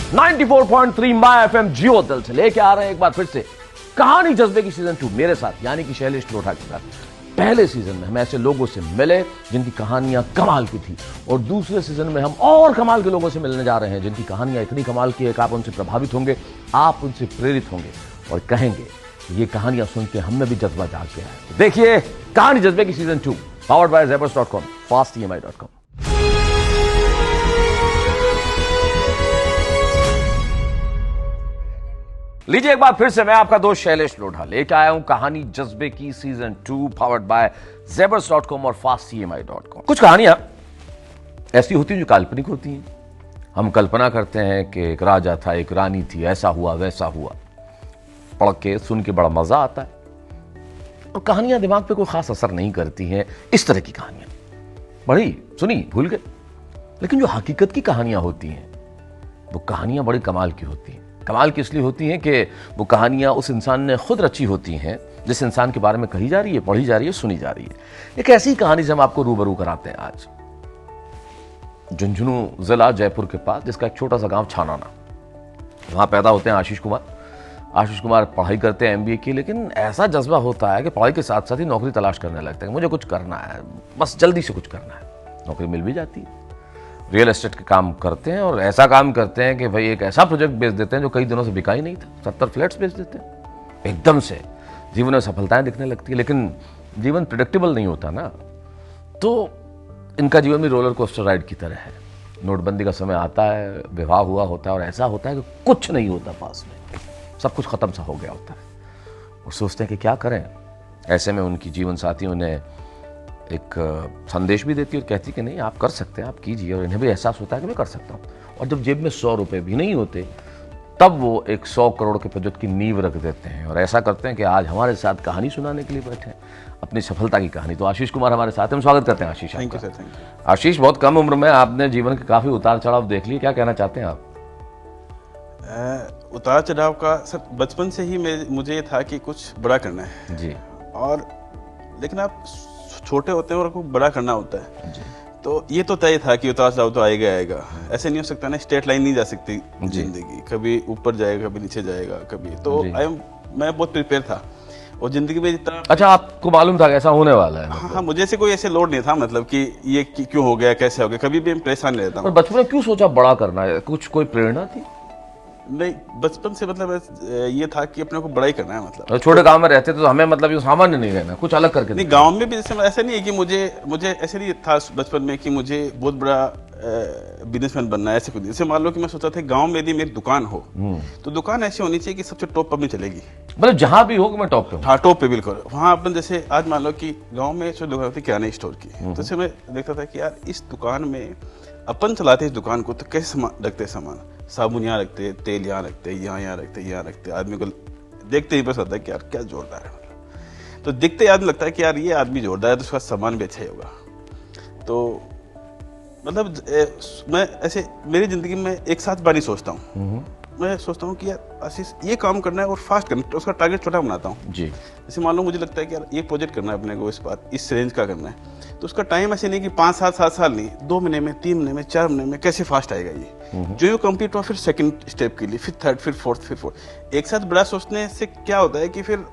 94.3 my FM जियो दिल से लेके आ रहे हैं एक बार फिर से कहानी जज्बे की सीजन 2 मेरे साथ यानी कि शैलेश लोढ़ा के साथ। पहले सीजन में हम ऐसे लोगों से मिले जिनकी कहानियां कमाल की थी और दूसरे सीजन में हम और कमाल के लोगों से मिलने जा रहे हैं जिनकी कहानियां इतनी कमाल की है कि आप उनसे प्रभावित होंगे, आप उनसे प्रेरित होंगे और कहेंगे ये कहानियां सुन के हमें भी जज्बा जाग गया है। देखिए कहानी जज्बे की season 2 powered by zebras.com, fastemi.com। लीजिए एक बार फिर से मैं आपका दोस्त शैलेश लोढ़ा लेके आया हूं कहानी जज्बे की सीजन 2 पावर्ड बाय zebras.com और fastemi.com। कुछ कहानियां ऐसी होती हैं जो काल्पनिक होती हैं। हम कल्पना करते हैं कि एक राजा था, एक रानी थी, ऐसा हुआ वैसा हुआ, पढ़ के सुन के बड़ा मजा आता है और कहानियां दिमाग पे कोई खास असर नहीं करती हैं। इस तरह की कहानियां बड़ी सुनी भूल गए, लेकिन जो हकीकत की कहानियां होती हैं वो कहानियां बड़ी कमाल की होती हैं। कमाल की इसलिए होती हैं कि वो कहानियां उस इंसान ने खुद रची होती हैं जिस इंसान के बारे में कही जा रही है, पढ़ी जा रही है, सुनी जा रही है। एक ऐसी कहानी से हम आपको रूबरू कराते हैं आज। झुंझुनू जिला जयपुर के पास जिसका एक छोटा सा गांव छानाना, वहां पैदा होते हैं आशीष कुमार। आशीष कुमार पढ़ाई करते हैं MBA की, लेकिन ऐसा जज्बा होता है कि पढ़ाई के साथ साथ ही नौकरी तलाश करने लगते हैं। मुझे कुछ करना है, बस जल्दी से कुछ करना है। नौकरी मिल भी जाती है, रियल एस्टेट के काम करते हैं और ऐसा काम करते हैं कि भाई एक ऐसा प्रोजेक्ट बेच देते हैं जो कई दिनों से बिका ही नहीं था। 70 फ्लैट्स बेच देते हैं। एकदम से जीवन में सफलताएं दिखने लगती है, लेकिन जीवन प्रेडिक्टेबल नहीं होता ना, तो इनका जीवन भी रोलर कोस्टर राइड की तरह है। नोटबंदी का समय आता है, विवाह हुआ होता है और ऐसा होता है कि कुछ नहीं होता पास में, सब कुछ खत्म सा हो गया होता है और सोचते हैं कि क्या करें। ऐसे में उनकी जीवन साथी उन्हें एक संदेश भी देती है और कहती कि नहीं आप कर सकते हैं, आप कीजिए। और इन्हें भी एहसास होता है कि मैं कर सकता हूँ। और जब जेब में 100 रुपये भी नहीं होते तब वो एक 100 करोड़ के प्रोजेक्ट की नींव रख देते हैं और ऐसा करते हैं कि आज हमारे साथ कहानी सुनाने के लिए बैठे हैं, अपनी सफलता की कहानी। तो आशीष कुमार हमारे साथ हैं, हम स्वागत करते हैं Ashish. Thank you sir, thank you. Ashish, बहुत कम उम्र में आपने जीवन के काफी उतार चढ़ाव देख लिए, क्या कहना चाहते हैं आप? उतार चढ़ाव का सर बचपन से ही मुझे ये था कि कुछ बड़ा करना है जी। और लेकिन आप छोटे होते हैं और आपको बड़ा करना होता है जी। तो ये तो तय था कि उतार चढ़ाव तो आएगा आएगा। ऐसे नहीं हो सकता ना, स्ट्रेट लाइन नहीं जा सकती जिंदगी, कभी ऊपर जाएगा कभी नीचे जाएगा कभी। तो मैं बहुत प्रिपेयर था और जिंदगी में जितना। अच्छा, आपको मालूम था कि ऐसा होने वाला है? हाँ, मुझे ऐसे कोई ऐसे लोड नहीं था, मतलब कि ये क्यों हो गया, कैसे हो गया, कभी भी मैं परेशान नहीं रहता। बचपन में क्यों सोचा बड़ा करना है? कुछ कोई प्रेरणा थी? नहीं, बचपन से मतलब ये था कि अपने को बड़ा ही करना है। मतलब छोटे गांव में रहते तो हमें मतलब ये सामान्य नहीं रहना, कुछ अलग करके नहीं। गांव में भी जैसे ऐसा नहीं है कि मुझे ऐसे नहीं था बचपन में कि मुझे बहुत बड़ा बिजनेसमैन बनना है, ऐसे कुछ। जैसे मान लो कि मैं सोचा था गांव में यदि मेरी दुकान हो तो दुकान ऐसी होनी चाहिए कि सबसे टॉप पर चलेगी, मतलब जहां भी हो मैं टॉप पे हूं। हाँ, टॉप पे बिल्कुल। वहाँ अपन जैसे आज मान लो कि गाँव में जो दुकान होती किराना स्टोर की, तो जैसे मैं देखता था कि यार इस दुकान में अपन चलाते इस दुकान को तो कैसे रखते सामान, साबुन यहाँ रखते, तेल यहाँ रखते, यहाँ रखते, यहाँ रखते। आदमी को देखते ही पता है कि यार क्या जोरदार है, मतलब तो दिखते ही आदमी लगता है कि यार ये आदमी जोरदार है तो उसका सामान भी अच्छा ही होगा। तो मतलब मैं ऐसे मेरी जिंदगी में एक साथ बार नहीं सोचता हूँ। मैं सोचता हूँ कि यार आशीष ये काम करना है और फास्ट करना है, तो उसका टारगेट छोटा बनाता हूँ जी। जैसे मान लो मुझे लगता है कि यार ये प्रोजेक्ट करना है अपने को, इस बार इस रेंज का करना है, तो उसका टाइम ऐसे नहीं कि 5 साल 7 साल नहीं, 2 महीने में, 3 महीने में, 4 महीने में कैसे फास्ट आएगा ये। जो ये कंप्लीट हुआ फिर सेकंड स्टेप के लिए, फिर थर्ड, फिर फोर्थ, फिर फोर्थ। एक साथ बड़ा सोचने से क्या होता है कि फिर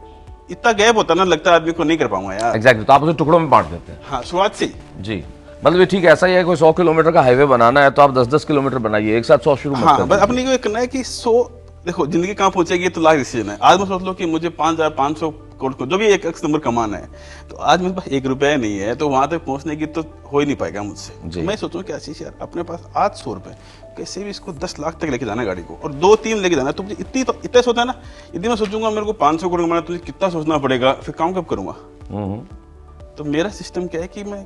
इतना गैप होता ना, लगता है आदमी को नहीं कर पाऊंगा यार। एग्जैक्टली, तो आप उसे टुकड़ों में बांट देते हैं। हाँ, शुरुआत से जी। मतलब ये ठीक ऐसा ही है, कोई 100 किलोमीटर का हाईवे बनाना है तो आप 10-10 किलोमीटर बनाइए, एक साथ 100 शुरू मत हाँ, कर दीजिए। अपने को ये करना है कि 100 देखो जिंदगी कहाँ पहुंचेगी तो लाख डिसीजन है। आज मैं सोच लो कि मुझे 5,500 करोड़ को जो भी एक नंबर कमाना है, तो आज मेरे पास 1 रुपया नहीं है, तो वहां तक पहुंचने की तो हो ही नहीं पाएगा मुझसे। तो मैं सोचूं कि आशीष यार अपने पास आज 100 रुपए, कैसे भी इसको 10 लाख तक लेके जाना है गाड़ी को, और 2-3 लेके जाना है। तो मुझे इतना सोचना है ना, यदि मैं सोचूंगा मेरे को 500 करोड़ कमाना, तुझे कितना सोचना पड़ेगा, फिर काम कब करूंगा। तो मेरा सिस्टम क्या है कि मैं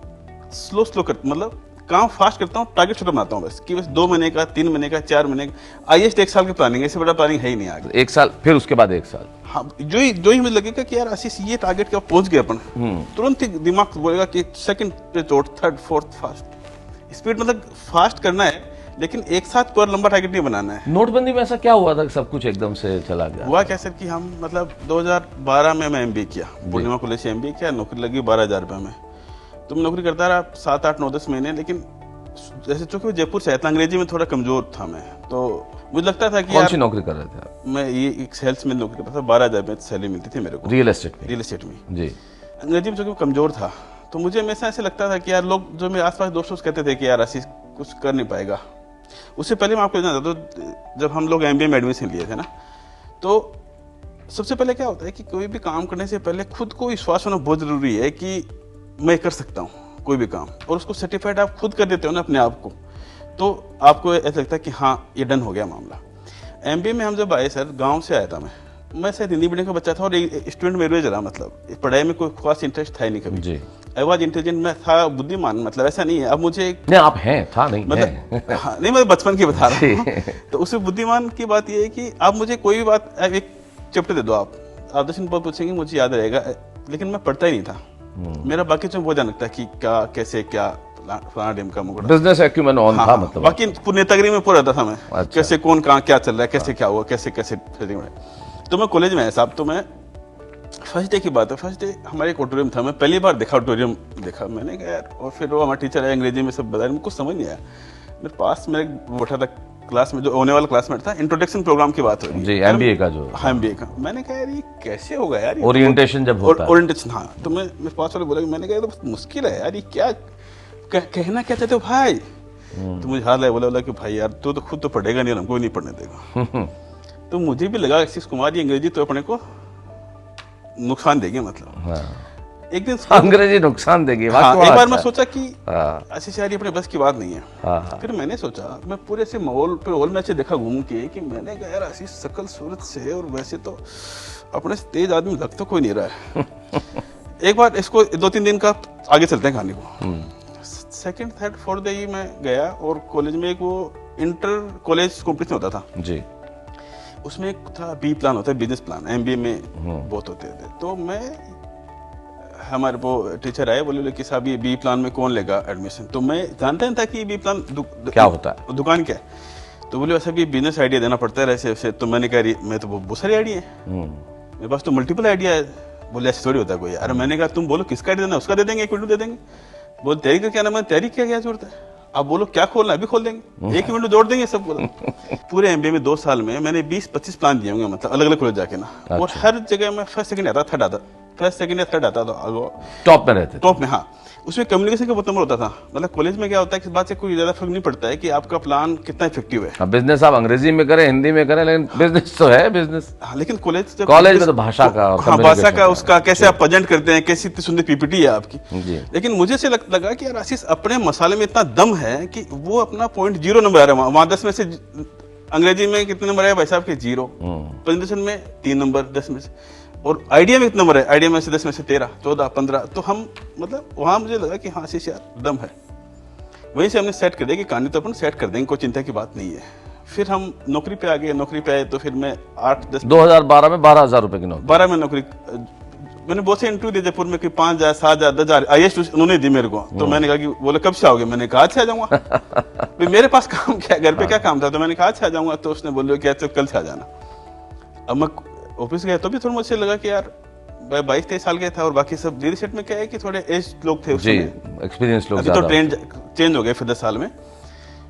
स्लो मतलब काम फास्ट करता हूँ, टारगेट छोटा बनाता हूँ, बस कि बस 2 महीने का, 3 महीने का, 4 महीने का, हाईएस्ट 1 साल की प्लानिंग है। इससे बड़ा प्लानिंग है ही नहीं आगे। 1 साल, फिर उसके बाद 1 साल। हाँ, जो ही मुझे लगेगा कि यार आशीष ये टारगेट क्या पहुंच गए अपन, तुरंत ही दिमाग बोलेगा कि सेकंड पे चोट, थर्ड, फोर्थ फास्ट स्पीड, मतलब फास्ट करना है, लेकिन एक साथ कोई लंबा टारगेट नहीं बनाना है। नोटबंदी में ऐसा क्या हुआ था कि सब कुछ एकदम से चला गया? हुआ क्या सर कि हम मतलब 2012 में मैं MBA किया, पूर्णिमा कॉलेज से MBA किया, नौकरी लगी 12,000 रुपये में। तो मैं नौकरी करता रहा 7, 8, 9, 10 महीने, लेकिन जैसे चूंकि जयपुर से आया था, अंग्रेजी में थोड़ा कमजोर था मैं, तो मुझे लगता था कि कौन यार सी नौकरी कर रहे थे आप? मैं ये एक सेल्स में नौकरी करता था, 12,000 में सैलरी मिलती थी मेरे को रियल एस्टेट में? रियल एस्टेट में। जी। अंग्रेजी में चूंकि कमजोर था, तो मुझे हमेशा ऐसे लगता था कि यार लोग जो मेरे आसपास दोस्त कहते थे कि यार आशीष कुछ कर नहीं पाएगा। उससे पहले मैं आपको जानता, तो जब हम लोग एमबीए में एडमिशन लिए थे ना, तो सबसे पहले क्या होता है कि कोई भी काम करने से पहले खुद को विश्वास होना बहुत जरूरी है कि मैं कर सकता हूँ कोई भी काम, और उसको सर्टिफाइड आप खुद कर देते हो ना अपने आप को, तो आपको ऐसा लगता है कि हाँ ये डन हो गया मामला। एमबीए में हम जब आए सर, गांव से आया था मैं शायद हिंदी मीडियम का बच्चा था और स्टूडेंट में एवरेज रहा, मतलब पढ़ाई में कोई खास इंटरेस्ट था ही नहीं कभी जी। आई वॉज इंटेलिजेंट, मैं था बुद्धिमान, मतलब ऐसा नहीं है अब मुझे नहीं आप हैं, था नहीं मतलब हैं। हाँ, नहीं मैं बचपन की बता रहा हूँ। तो उससे बुद्धिमान की बात ये है कि आप मुझे कोई भी बात, एक चैप्टर दे दो आप 10 मिनट पूछेंगे मुझे याद रहेगा, लेकिन मैं पढ़ता ही नहीं था। मेरा बाकी चीज़ बहुत ध्यान रखता है कि क्या कैसे क्या फलाना डेम का मुकड़ा, बिजनेस एक्यूमेन ऑन था मतलब। बाकी पूरे नेतागिरी में पूरा रहता था मैं। अच्छा। कैसे कौन कहाँ क्या चल रहा है, कैसे क्या हुआ, कैसे कैसे setting में। तो मैं कॉलेज में आया साहब, तो मैं फर्स्ट डे की बात है, फर्स्ट डे हमारे एक ऑडिटोरियम था, मैं पहली बार देखा ऑडिटोरियम, देखा मैंने कहा यार, और फिर वो हमारा टीचर है अंग्रेजी में सब बताया, मुझे कुछ समझ नहीं आया। मेरे पास मेरे बैठा था क्लास में, जो होने वाला क्लासमेट था, इंट्रोडक्शन प्रोग्राम की बात हो रही है जी, एमबीए का जो। हाँ एमबीए का। मैंने कहा यार ये कैसे होगा यार, ओरिएंटेशन जब होता है। ओरिएंटेशन, हाँ। तो मैं मेरे पास वाले बोला, मैंने कहा ये तो बहुत मुश्किल है यार, ये क्या कहना क्या चाहते हो भाई? तो मुझे हाथ लगा, बोला कि भाई यार तू तो खुद तो पढ़ेगा नहीं और हमको नहीं पढ़ने देगा। तो मुझे भी लगा आशीष कुमार ये अंग्रेजी तो अपने को नुकसान देगी, मतलब हाँ। एक दिन अंग्रेजी नुकसान देगी। हाँ, वाकई एक बार अच्छा। मैं सोचा कि हाँ। आशीष यार ये अपने बस की बात नहीं है। हाँ। फिर मैंने सोचा, मैं पूरे से माहौल में ऐसे देखा घूम के कि मैंने कहा यार आशीष शकल सूरत से और वैसे तो अपने से तेज आदमी लग तो कोई नहीं रहा है। एक बार इसको 2-3 दिन का आगे चलते हैं कहानी को। सेकंड थर्ड फोर्थ डे ही मैं गया, और कॉलेज में एक वो इंटर कॉलेज कॉम्पिटिशन होता था जी। उसमें एक था बी प्लान होता है, बिजनेस प्लान, एमबीए में बहुत होते थे। तो मैं, हमारे वो टीचर आए, बोले कि साहब ये बी प्लान में कौन लेगा एडमिशन? तो मैं जानता नहीं था कि बी प्लान क्या होता है, दुकान क्या है। तो बोले वैसा भी बिजनेस आइडिया देना पड़ता है ऐसे वैसे। तो मैंने कहा मैं तो बहुत सारे आइडिया है मेरे पास, तो मल्टीपल आइडिया है। बोले ऐसे थोड़ी होता है कोई। अरे मैंने कहा तुम बोलो किसका आइडिया देना, उसका दे देंगे, एक विंडो दे देंगे। बोल तैयारी का क्या नाम है, तैयारी क्या जरूरत है, आप बोलो क्या खोलना है अभी खोल देंगे, एक ही विंडो जोड़ देंगे सब बोला। पूरे एमबीए में 2 साल में मैंने 20-25 प्लान दिए होंगे, मतलब अलग अलग कॉलेज जाके ना। और हर जगह मैं फर्स्ट सेकंड आता, थर्ड आता, फर्स्ट सेकंड या थर्ड आता, तो टॉप में रहते थे। टॉप में। हाँ, उसमें कम्युनिकेशन का बहुत नंबर होता था। मतलब कॉलेज में क्या होता है कि इस बात से कोई ज्यादा फर्क नहीं पड़ता है कि आपका प्लान कितना इफेक्टिव है। अब बिजनेस आप अंग्रेजी में करें, हिंदी में करें, लेकिन बिजनेस तो है बिजनेस। हाँ, लेकिन कॉलेज में तो भाषा का, हाँ, भाषा का, उसका कैसे आप प्रेजेंट करते हैं, कैसी इतनी सुंदर पीपीटी है आपकी। जी। लेकिन मुझे से लगा कि यार आशीष अपने मसाले में इतना दम है कि वो अपना पॉइंट 0 नंबर आ रहा है वहां। 10 में से अंग्रेजी में कितने नंबर आया भाई साहब के? 0। प्रेजेंटेशन में 3 नंबर 10 में से। और आइडिया में कितना नंबर है? आइडिया में से 10 में से 13, 14, 15। तो हम, मतलब वहां मुझे लगा कि हाँ आशीष यार दम है। वहीं से हमने सेट कर दिया कि कहानी तो अपन सेट कर देंगे, कोई चिंता की बात नहीं है। फिर हम नौकरी पे आ गए। नौकरी पे आए तो फिर मैं 8-10 2012 में 12,000 रुपए की नौकरी। 12 में नौकरी। मैंने बहुत से इंटरव्यू दिए जयपुर में कि 5,000, 7,000, 10,000 आईएएस उन्होंने दी मेरे को। तो मैंने कहा कि बोले कब से आओगे? मैंने कहा आज से आ जाऊंगा। मेरे पास काम क्या, घर पे क्या काम था? तो मैंने कहा आज से आ जाऊंगा। तो उसने बोले कि कल से आ जाना। अब मैं ऑफिस गया तो भी थोड़ा मुझे लगा कि यार 22-23 साल के था, और बाकी सब रियल एस्टेट में क्या है कि थोड़े एज लोग थे जी, एक्सपीरियंस लोग तो ट्रेंड चेंज हो गए फिर 10 साल में।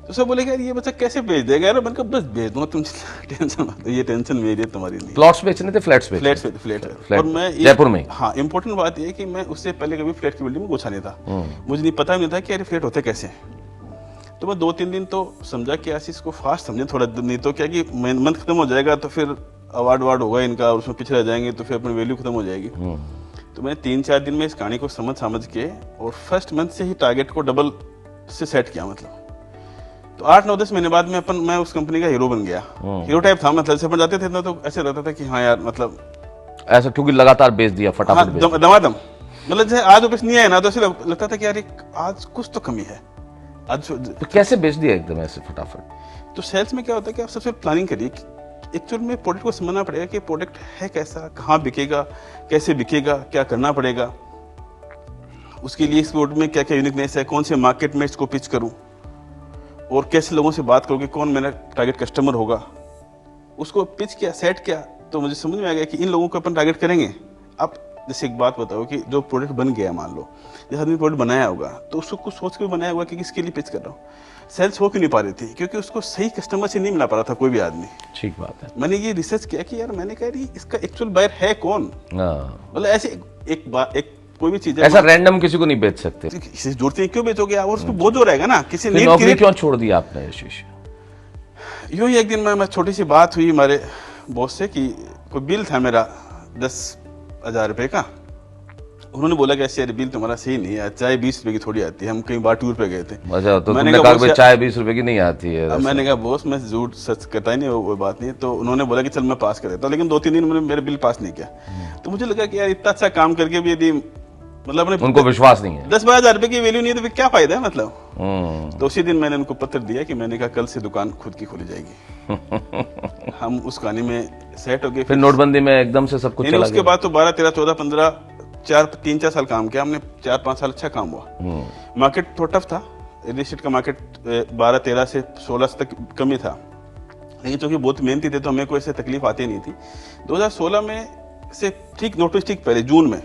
तो सब बोले यार ये बच्चा कैसे भेज देगा यार? मैंने कहा बस भेज दूंगा, तुम टेंशन मत, ये टेंशन मेरी है, तुम्हारी नहीं। प्लॉट्स बेचने थे, फ्लैट्स बेचने? फ्लैट। और मैं जयपुर में? हाँ, इंपॉर्टेंट बात ये है कि मैं उससे पहले कभी फ्लैट की बिल्डिंग में घुसा नहीं था। मुझे नहीं पता नहीं था कि यार फ्लैट होते कैसे। तो मैं 2-3 दिन तो समझा कि आशीष को फास्ट समझे थोड़ा, नहीं तो क्या कि मंथ खत्म हो जाएगा तो फिर अवार्ड होगा इनका, और उसमें पीछे रह जाएंगे तो फिर अपनी वैल्यू खत्म हो जाएगी। तो मैंने 3-4 दिन में इस कहानी को समझ के, और फर्स्ट मंथ से ही टारगेट को डबल से सेट किया। मतलब तो 8-9-10 महीने बाद मैं उस कंपनी का हीरो बन गया। हीरो टाइप था, मतलब से अपन जाते थे ना तो ऐसे रहता था कि हाँ यार, मतलब ऐसा, क्योंकि लगातार बेच दिया, फटाफट बेच दिया। दमादम। मतलब जैसे आज ऑफिस नहीं आया ना तो ऐसे लगता था कि यार आज कुछ तो कमी है आज। तो कैसे बेच दिया एकदम ऐसे फटाफट? तो सेल्स में क्या होता है कि आप सबसे प्लानिंग करिए। एक्चुअल में प्रोडक्ट को समझना पड़ेगा कि प्रोडक्ट है कैसा, कहाँ बिकेगा, कैसे बिकेगा, क्या करना पड़ेगा उसके लिए। इस प्रोडक्ट में क्या क्या यूनिकनेस है, कौन से मार्केट में इसको पिच करूं, और कैसे लोगों से बात करोगे, कौन मेरा टारगेट कस्टमर होगा। उसको पिच किया, सेट किया, तो मुझे समझ में आ गया कि इन लोगों को अपन टारगेट करेंगे। आप जैसे एक बात बताओ कि जो प्रोडक्ट बन गया मान लो, जैसे आदमी प्रोडक्ट बनाया होगा तो उसको कुछ सोच के बनाया होगा कि किसके लिए पिच कर रहा हूँ। सेल्स हो क्यों नहीं पा रही थी? क्योंकि उसको सही कस्टमर से नहीं मिला पा रहा था कोई भी आदमी। ठीक बात है। मैंने ये रिसर्च किया कि यार मैंने कहा इसका एक्चुअल बायर है कौन। मतलब ऐसे एक कोई भी चीज है ऐसा रैंडम किसी को नहीं बेच सकते। किसी जरूरत नहीं, क्यों बेचोगे आप? और उसको बोझ हो रहेगा ना, किसी फिर नौकरी क्यों छोड़ दी आपने आशीष? यूं ही एक दिन मैं छोटी सी बात हुई हमारे बॉस से कि कोई बिल था मेरा 10,000 रुपए का। उन्होंने बोला कि ऐसे बिल तुम्हारा सही नहीं है, चाय 20 रुपए की थोड़ी आती है, हम कई बार टूर पे गए थे। अच्छा, तो तुमने कहा कि चाय 20 रुपए की नहीं आती है। मैंने कहा बॉस मैं झूठ सच करता ही नहीं, वो बात नहीं। तो उन्होंने बोला कि चल मैं पास कर देता हूँ, लेकिन 2-3 दिन में मेरे बिल पास नहीं किया। तो मुझे लगा कि यार इतना अच्छा काम करके भी यदि मतलब उनको विश्वास नहीं है, 10-12 हजार रुपए की वैल्यू नहीं है तो फिर क्या फायदा है मतलब। तो उसी दिन मैंने उनको पत्र दिया कि मैंने कहा कल से दुकान खुद की खोली जाएगी। हम उस कहानी में सेट हो गए। फिर नोटबंदी में एकदम से सब कुछ चला गया। उसके बाद तो 12, 13, 14, 15, 3-4 साल काम किया हमने। 4-5 साल अच्छा काम हुआ। मार्केट थोड़ा टफ था, रियल एस्टेट का मार्केट 12-13 से 16 तक कमी था, लेकिन चूंकि बहुत मेहनती थे तो हमें कोई ऐसे तकलीफ आती नहीं थी। 2016 में से ठीक नोटिस ठीक पहले जून में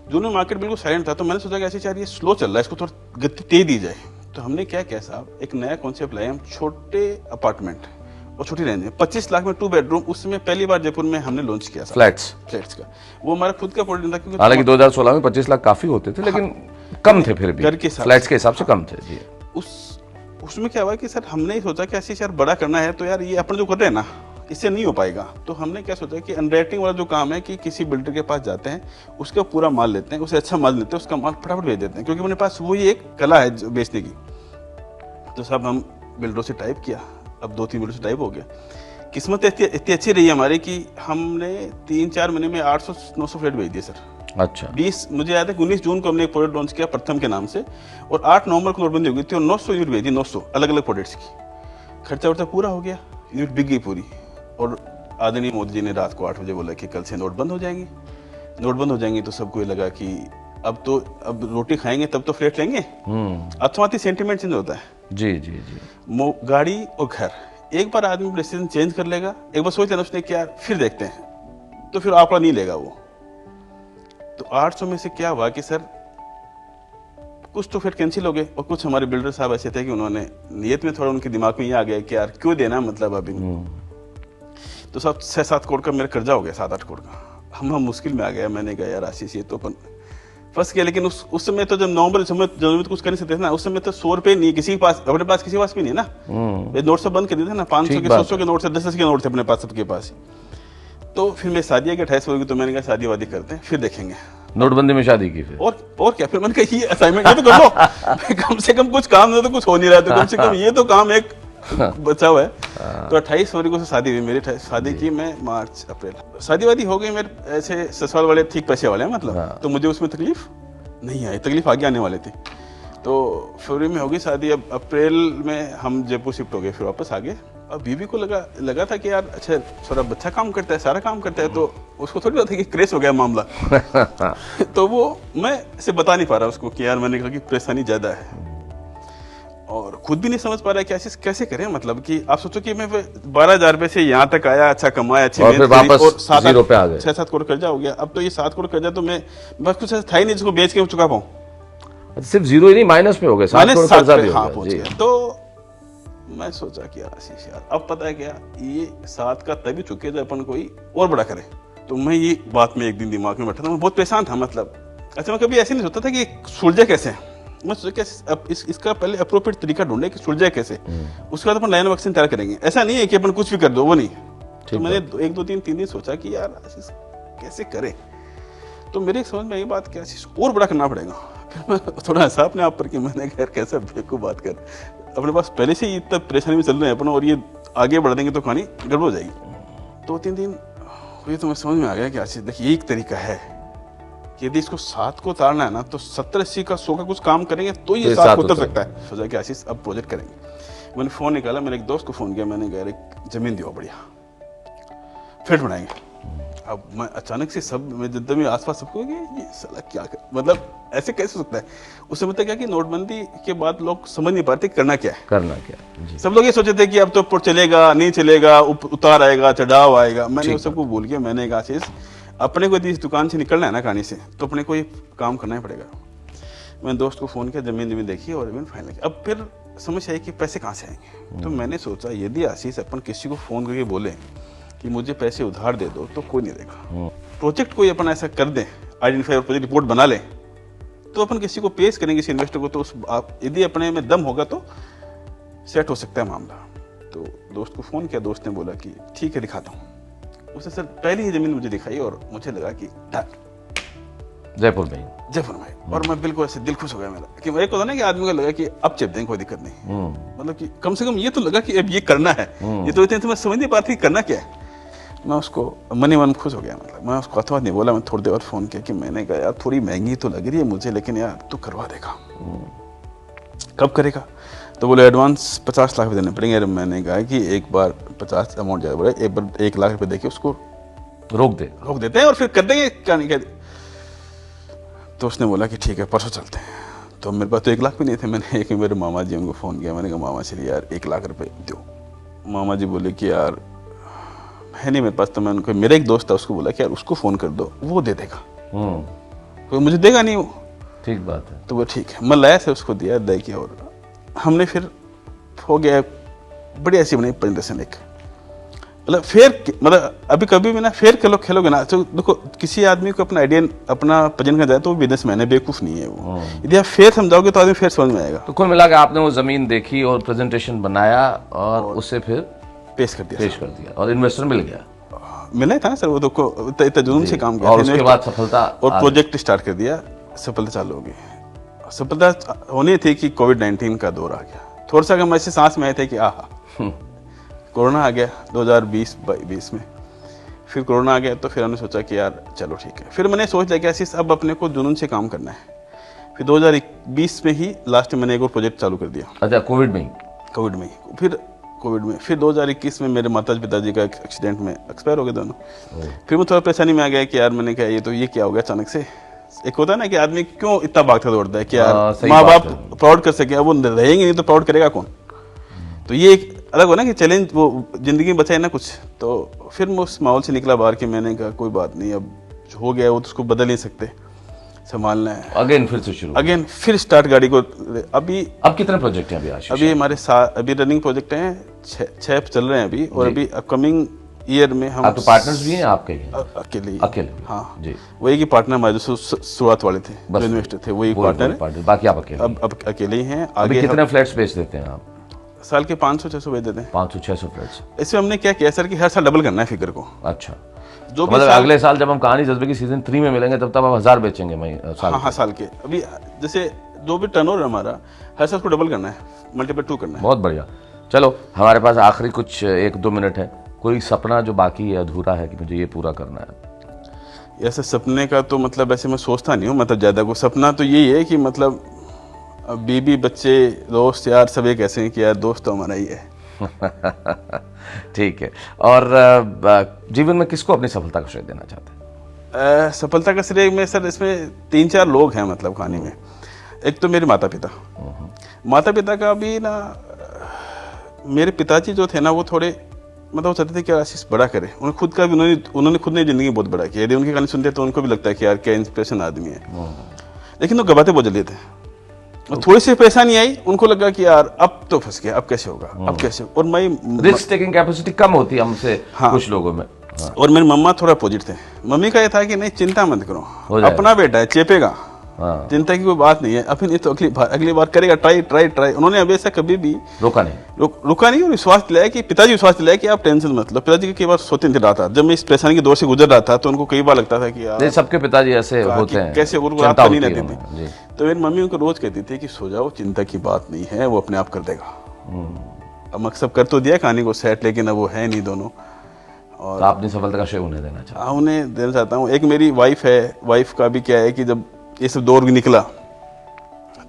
मार्केट बिल्कुल साइलेंट था। तो मैंने सोचा कि ऐसे यार ये स्लो चल रहा है, इसको थोड़ा गति तेज दी जाए। तो हमने क्या किया साहब, एक नया कॉन्सेप्ट लाए हम, छोटे अपार्टमेंट और छोटी रेंज में 25 लाख में 2 बेडरूम। उसमें पहली बार जयपुर में हमने लॉन्च किया फ्लैट्स का। वो हमारा खुद का प्रोडक्ट था, क्योंकि हालांकि 2016 में 25 लाख काफी होते थे, लेकिन कम थे फिर भी घर के फ्लैट्स के हिसाब से कम थे जी। उसमें क्या हुआ कि सर हमने ही सोचा कि ऐसे यार बड़ा करना है तो यार ये अपन जो कर रहे हैं ना इससे नहीं हो पाएगा। तो हमने क्या सोचा कि अंडरराइटिंग वाला जो काम है कि किसी बिल्डर के पास जाते हैं, उसका पूरा माल लेते हैं, उसे अच्छा माल लेते हैं, उसका माल फटाफट भेज देते हैं, क्योंकि अपने पास वही एक कला है बेचने की। तो सब हम बिल्डरों से टाइप किया, अब 2-3 बिल्डरों से टाइप हो गया। किस्मत इतनी अच्छी रही हमारी कि हमने 3-4 महीने में 800-900 फ्लैट भेज दिए सर। अच्छा, 20 मुझे याद है 19 जून को हमने एक प्रोडक्ट लॉन्च किया प्रथम के नाम से, और 8 नवंबर को नोटबंदी हो गई थी और 900 यूनिट भेजी, 900 अलग अलग प्रोडक्ट्स की। खर्चा वर्चा पूरा हो गया, यूनिट बिक गई पूरी। और आदरणीय मोदी जी ने रात को 8 बजे बोला कि कल से नोट बंद हो जाएंगी। नोट बंद हो जाएंगी तो सबको ये लगा कि अब रोटी खाएंगे तब तो फ्लैट लेंगे। अथवाती सेंटीमेंट चेंज होता है। जी जी जी। गाड़ी और घर, एक बार आदमी डिसीजन चेंज कर लेगा, एक बार सोच लेना उसने क्या फिर देखते हैं, तो फिर आंकड़ा नहीं लेगा वो। तो 800 में से क्या हुआ कि सर कुछ तो फिर कैंसिल हो गए, और कुछ हमारे बिल्डर साहब ऐसे थे कि उन्होंने नियत में थोड़ा उनके दिमाग में ये आ गया कि यार क्यों देना, मतलब अभी तो सब 6-7 करोड़ का मेरा कर्जा हो गया, 7-8 करोड़ का। हम मुश्किल में आ गया। मैंने कहा यार आशीष ये तो अपन फंस गया। लेकिन उस समय तो जब नवंबर जनवरी तो कुछ कर नहीं सकते ना, उस समय तो 100 रुपए नहीं किसी के पास, अपने पास किसी के पास भी नहीं ना। ये नोट सब बंद कर दिए थे ना, 500 के 100 के नोट से 10 के नोट थे अपने पास सबके पास। तो फिर मैं शादी के 28 होगी, तो मैंने कहा शादी वादी करते हैं फिर देखेंगे। नोटबंदी में शादी की फिर और क्या, फिर मैंने कहा ये असाइनमेंट ये तो कर लो। कम से कम कुछ काम तो कुछ हो नहीं रहा, तो कम से कम ये तो काम एक बचा हुआ है। तो 28 फरवरी को शादी हुई मेरी। शादी की मैं मार्च अप्रैल, शादी वादी हो गई मेरे। ऐसे ससुराल वाले ठीक पैसे वाले हैं मतलब, तो मुझे उसमें तकलीफ नहीं आई, तकलीफ आगे आने वाली थी। तो फरवरी में हो गई शादी। अब अप्रैल में हम जयपुर शिफ्ट हो गए, फिर वापस आ गए। अब बीवी को लगा था कि यार अच्छा थोड़ा बच्चा काम करता है, सारा काम करता है, तो उसको थोड़ी बात है कि क्रेश हो गया मामला। तो वो मैं से बता नहीं पा रहा उसको कि यार, मैंने कहा कि परेशानी ज्यादा है, और खुद भी नहीं समझ पा रहा है कि कैसे करें। मतलब कि आप सोचो कि मैं 12,000 रुपए से यहाँ तक आया, अच्छा कमाया, अच्छी और फिर वापस 0 पे आ गए। 6-7 करोड़ कर्जा हो गया। अब तो ये 7 करोड़ कर्जा तो मैं बस कुछ था ही नहीं जिसको बेच के चुका पाऊँ। सिर्फ 0 ही नहीं, माइनस में हो गए, 7 करोड़ कर्जा भी हो गया। तो मैं सोचा कि आशीष यार अब पता है क्या, ये 7 का तभी चुके जब अपन कोई और बड़ा करे। तो मैं ये बात में एक दिन दिमाग में बैठा था, मैं बहुत परेशान था। मतलब अच्छा मैं कभी ऐसे नहीं सोचता था कि सुलझे कैसे। मैं सोचा अब इसका पहले अप्रोप्रिएट तरीका ढूंढे कि सुलझे कैसे, उसके बाद अपन लाइन ऑफ एक्शन तैयार करेंगे। ऐसा नहीं है कि अपन कुछ भी कर दो, वो नहीं। तो मैंने 1, 2, 3 दिन सोचा कि यार आशीष कैसे करे। तो मेरे समझ में ये बात कि आशीष और बड़ा करना पड़ेगा। फिर मैं थोड़ा हंसा अपने आप पर कि मैंने कहा कैसे बेवकूफ बात कर, अपने पास पहले से ही इतना परेशानी में चल रहे हैं अपन, और ये आगे बढ़ देंगे तो कहानी गड़बड़ हो जाएगी। 2-3 दिन हुए तो मैं समझ में आ गया कि आशीष देखिए एक तरीका है कि यदि इसको 7 को उतारना है ना, तो 70, 80 का 100 का कुछ काम करेंगे तो ये 7 को उतर सकता है। सोचा कि आशीष अब प्रोजेक्ट करेंगे। मैंने फोन निकाला, मैंने एक दोस्त को फोन किया, मैंने कहा एक जमीन दियो बढ़िया, फ्लैट बनाएंगे। अब मैं अचानक से सब मैं जितना भी आसपास सबको ये साला क्या कर, मतलब ऐसे कैसे हो सकता है। उस समय तक क्या कि नोटबंदी के बाद लोग समझ नहीं पाते करना क्या है। सब लोग ये सोचे थे कि अब तो चलेगा नहीं चलेगा, उतार आएगा, चढ़ाव आएगा। मैंने उस सबको भूल के मैंने कहा आशीष अपने को यदि इस दुकान से निकलना है ना कहानी से, तो अपने को ये काम करना ही पड़ेगा। मैंने दोस्त को फ़ोन किया, ज़मीन देखी और ज़मीन फाइनल की। अब फिर समझ आई कि पैसे कहाँ से आएंगे। तो मैंने सोचा यदि आशीष अपन किसी को फ़ोन करके बोले कि मुझे पैसे उधार दे दो, तो कोई नहीं देगा। प्रोजेक्ट कोई अपन ऐसा कर दे, आइडेंटिफाई और प्रोजेक्ट रिपोर्ट बना ले, तो अपन किसी को पेश करेंगे, किसी इन्वेस्टर को, तो उस यदि अपने में दम होगा तो सेट हो सकता है मामला। तो दोस्त को फ़ोन किया, दोस्त ने बोला कि ठीक है दिखाता हूँ। उसने सर पहली ही ज़मीन मुझे दिखाई और मुझे लगा कि जयपुर में। और मैं बिल्कुल ऐसे दिल खुश हो गया मेरा, कि एक होता ना कि आदमी को लगा कि अब चेप देंगे, कोई दिक्कत नहीं, मतलब कि कम से कम ये तो लगा कि अब ये करना है। ये तो इतने तो मैं समझ नहीं पाती करना क्या है। मैं उसको मन खुश हो गया, मतलब मैं उसको अथवा नहीं बोला। मैं थोड़ी देर बाद फ़ोन किया कि मैंने कहा यार थोड़ी महंगी तो लग रही है मुझे, लेकिन यार तू करवा देगा, कब करेगा? तो बोले एडवांस 50 लाख देने पड़ेंगे। मैंने कहा कि एक बार 50 अमाउंट ज़्यादा बोला, एक बार 1 लाख रुपये देके उसको रोक देते हैं और फिर कर देंगे, क्या नहीं कहते। तो उसने बोला कि ठीक है परसों चलते हैं। तो मेरे पास तो 1 लाख भी नहीं थे। मैंने एक मेरे मामा जी उनको फ़ोन किया, मैंने कहा मामा चलिए यार 1 लाख रुपये दो। मामा जी बोले कि यार है नहीं मेरे पास। तो मैं उनको, मेरा एक दोस्त था, उसको बोला कि यार उसको फ़ोन कर दो, वो दे देगा, कोई मुझे देगा नहीं वो। ठीक बात है। तो वो ठीक है, मैं लाया से उसको दिया, दे किया और हमने फिर हो गया बड़ी ऐसी बनाई प्रेजेंटेशन एक, मतलब फेयर, मतलब अभी कभी भी ना फेयर खेलोगे ना तो देखो किसी आदमी को अपना आइडिया अपना प्रेजेंट कर जाए तो वो बिजनेसमैन है, बेवकूफ़ नहीं है वो। यदि आप फेयर समझाओगे तो आदमी फेयर समझ में आएगा। तो कुल मिला के आपने वो ज़मीन देखी और प्रेजेंटेशन बनाया और उससे फिर पेश कर दिया और इन्वेस्टर मिल गया। मिला था ना सर, वो तो इतना जुनून से काम किया और उसके बाद सफलता और प्रोजेक्ट स्टार्ट कर दिया, सफलता चालू हो गई। सफलता होनी थी कि कोविड-19 का दौर आ गया, थोड़ा सा हम ऐसे सांस में आए थे कि कोरोना आ गया 2020 में। फिर कोरोना आ गया तो फिर हमने सोचा कि यार चलो ठीक है। फिर मैंने सोच लिया कि ऐसे अब अपने को जुनून से काम करना है। फिर 2020 में ही लास्ट में मैंने एक और प्रोजेक्ट चालू कर दिया। अच्छा, कोविड में फिर 2021 में मेरे माता पिताजी का एक्सीडेंट में एक्सपायर हो गए दोनों। फिर मैं थोड़ा परेशानी में आ गया कि यार मैंने कहा ये क्या हो गया अचानक से। एक होता है ना कि आदमी क्यों इतना भागता दौड़ता है कि यार माँ बाप प्राउड कर सके, अब वो रहेंगे नहीं तो प्राउड करेगा कौन। तो ये एक अलग हो ना कि चैलेंज वो जिंदगी में बचाए ना कुछ। तो फिर मैं उस माहौल से निकला बाहर कि मैंने कहा कोई बात नहीं, अब जो हो गया वो तो उसको बदल नहीं सकते, संभालना है। अगेन फिर स्टार्ट गाड़ी को। अब कितने प्रोजेक्ट हैं अभी? अभी हमारे अभी रनिंग प्रोजेक्ट हैं 6 चल रहे हैं अभी। और अभी अपकमिंग ईयर में हम तो पार्टनर्स भी हैं आपके? अकेले हाँ जी, वही की पार्टनर हमारे जो शुरुआत वाले थे, जो इन्वेस्टर थे, वही पार्टनर। बाकी आप अकेले? अब अकेले ही हैं। आगे कितने फ्लैट्स बेच देते हैं आप? साल के 500-600 बेच देते हैं। 500-600 फ्लैट्स। इसमें हमने क्या किया सर कि हर साल डबल करना है फिगर को। अच्छा, जो मतलब अगले साल जब हम कहानी जज्बे की सीजन 3 में मिलेंगे तब आप 1000 बेचेंगे साल के। अभी जैसे जो भी टर्नओवर हमारा हर साल को डबल करना है, मल्टीपल 2 करना है। बहुत बढ़िया। चलो हमारे पास आखिरी कुछ 1-2 मिनट है। कोई सपना जो बाकी है, अधूरा है कि मुझे ये पूरा करना है? ऐसे सपने का तो मतलब ऐसे मैं सोचता नहीं हूँ, मतलब ज़्यादा को सपना तो यही है कि मतलब बीबी बच्चे दोस्त यार सब एक ऐसे हैं कि यार दोस्त तो हमारा ही है। ठीक है। और जीवन में किसको अपनी सफलता का श्रेय देना चाहते हैं? सफलता का श्रेय में सर इसमें 3-4 लोग हैं मतलब कहानी में। एक तो मेरे माता पिता का भी ना, मेरे पिताजी जो थे ना वो थोड़े मतलब वो चाहते थे कि आशीष बड़ा करे। उन्हें खुद का भी उन्होंने खुद ने ज़िंदगी बहुत बड़ा किया। यदि उनकी कहानी सुनते तो उनको भी लगता है कि यार क्या इंस्पिरेशन आदमी है। लेकिन वो गवाते बहुत जल्दी थे। और थोड़ी सी परेशानी आई, उनको लगा कि यार अब तो फंस गया, अब कैसे होगा, अब कैसे। और मैं रिस्क टेकिंग कैपेसिटी कम होती है हमसे कुछ लोगों में। और मेरी मम्मा थोड़ा अपोजिट थे। मम्मी का ये था कि नहीं चिंता मत करो, अपना बेटा है, चेपेगा, चिंता की कोई बात नहीं है, अभी नहीं तो अगली बार करेगा, ट्राई। उन्होंने अभी ऐसा कभी भी रुका नहीं और विश्वास दिलाया कि पिताजी विश्वास दिलाया कि आप टेंशन मत लो। पिताजी कई बार सोते नहीं रहा था, जब मैं इस परेशानी के दौर से गुजर रहा था तो उनको कई बार लगता था कि यार सबके पिताजी ऐसे होते हैं, कैसे उनको रात नहीं रहती थी। तो मेरी मम्मी उनको रोज कहती थी कि सो जाओ, चिंता की बात नहीं है, वो अपने आप कर देगा। अब मकसद कर तो दिया कहानी को सेट, लेकिन अब वो है नहीं दोनों। और आपने सफलता का श्रेय उन्हें देना चाहता? हाँ, उन्हें देना चाहता हूँ। एक मेरी वाइफ है, वाइफ का भी क्या है कि जब ये सब दौर निकला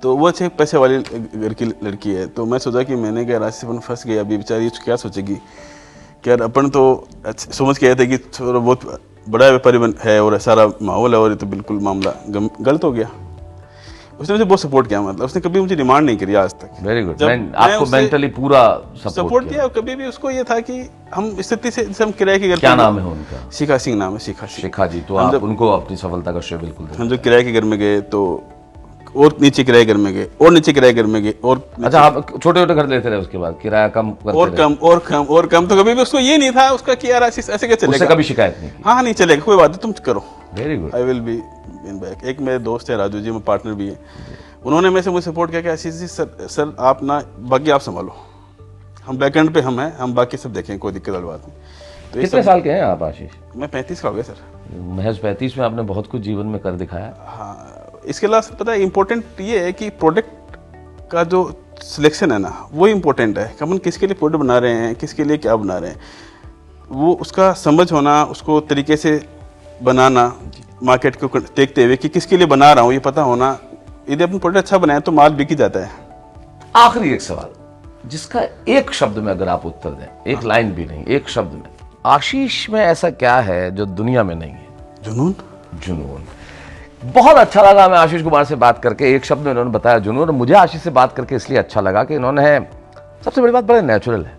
तो वो अच्छे पैसे वाली घर की लड़की है। तो मैं सोचा कि मैंने क्या राशि अपन फंस गया, अभी बेचारी क्या सोचेगी कि यार अपन तो समझ के आए थे कि थोड़ा बहुत बड़ा व्यापारी है और सारा माहौल है, और ये तो बिल्कुल मामला गलत हो गया। उसने मुझे बहुत सपोर्ट किया, मतलब उसने कभी मुझे डिमांड नहीं करी आज तक। Very good. जब आपको उसे मेंटली पूरा सपोर्ट किया, और कभी भी उसको ये था कि हम स्थिति से, जैसे हम किराए के घर क्या पे- नाम है उनका? शिखा सिंह नाम है, शिखा सिंह। शिखा जी, तो हम आप जब- उनको अपनी सफलता का श्रेय बिल्कुल दें। हम जो किराए के घर में गए तो और नीचे किराए घर में गए, और नीचे किराए घर में गए, और अच्छा, आप छोटे छोटे घर लेते रहे, उसके बाद किराया कम करते और रहे? कम और कम और कम। तो कभी भी उसको ये नहीं था उसका कि यार ऐसे ऐसे क्या उससे चलेगा। कभी शिकायत नहीं की? हाँ नहीं चलेगा, कोई बात नहीं, तुम करो, very good. I will be in back. एक मेरे दोस्त है राजू जी, मेरे पार्टनर भी है, उन्होंने मेरे से मुझे सपोर्ट किया कि आशीष जी सर आप ना बाकी आप संभालो, हम बैक एंड पे हम हैं, हम बाकी सब देखें, कोई दिक्कत वाली बात नहीं। तो ये कितने सब, साल के हैं आप आशीष? मैं 35 का हो गया सर। महज 35 में आपने बहुत कुछ जीवन में कर दिखाया। हाँ, इसके अलावा सर पता है इम्पोर्टेंट ये है कि प्रोडक्ट का जो सिलेक्शन है ना, वो इम्पोर्टेंट है कि अपन किसके लिए प्रोडक्ट बना रहे हैं, किसके लिए क्या बना रहे हैं, वो उसका समझ होना, उसको तरीके से बनाना, मार्केट को देखते हुए कि किसके लिए बना रहा हूँ ये पता होना। यदि अपन प्रोडक्ट अच्छा बनाए तो माल बिक ही जाता है। आखिरी एक सवाल, जिसका एक शब्द में अगर आप उत्तर दें, एक लाइन भी नहीं, एक शब्द में, आशीष में ऐसा क्या है जो दुनिया में नहीं है? जुनून। जुनून। बहुत अच्छा लगा मैं आशीष कुमार से बात करके, एक शब्द में इन्होंने बताया जुनून। मुझे आशीष से बात करके इसलिए अच्छा लगा कि इन्होंने, सबसे बड़ी बात, बड़े नेचुरल है,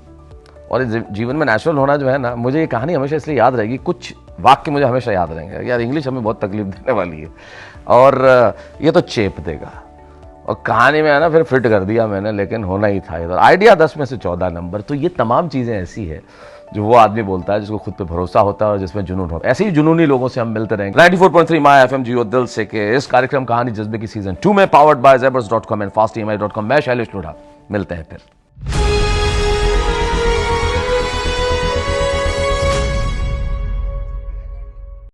और इस जीवन में नेचुरल होना जो है ना, मुझे ये कहानी हमेशा इसलिए याद रहेगी, कुछ वाक्य मुझे हमेशा याद रहेंगे। यार इंग्लिश हमें बहुत तकलीफ देने वाली है, और ये तो चेप देगा, और कहानी में है ना फिर फिट कर दिया मैंने, लेकिन होना ही था इधर। आइडिया 10 में से 14 नंबर। तो ये तमाम चीज़ें ऐसी है जो वो आदमी बोलता है जिसको खुद पे भरोसा होता है और जिसमें जुनून होता है। ऐसे ही जुनूनी लोगों से हम मिलते रहेंगे। 94.3 माय एफएम जियो दिल से के इस कार्यक्रम कहानी जज्बे की सीजन 2 में, पावर्ड बाय ज़ेबर्स.com एंड fastemi.com। मैं शैलेश लोढ़ा, मिलते हैं फिर।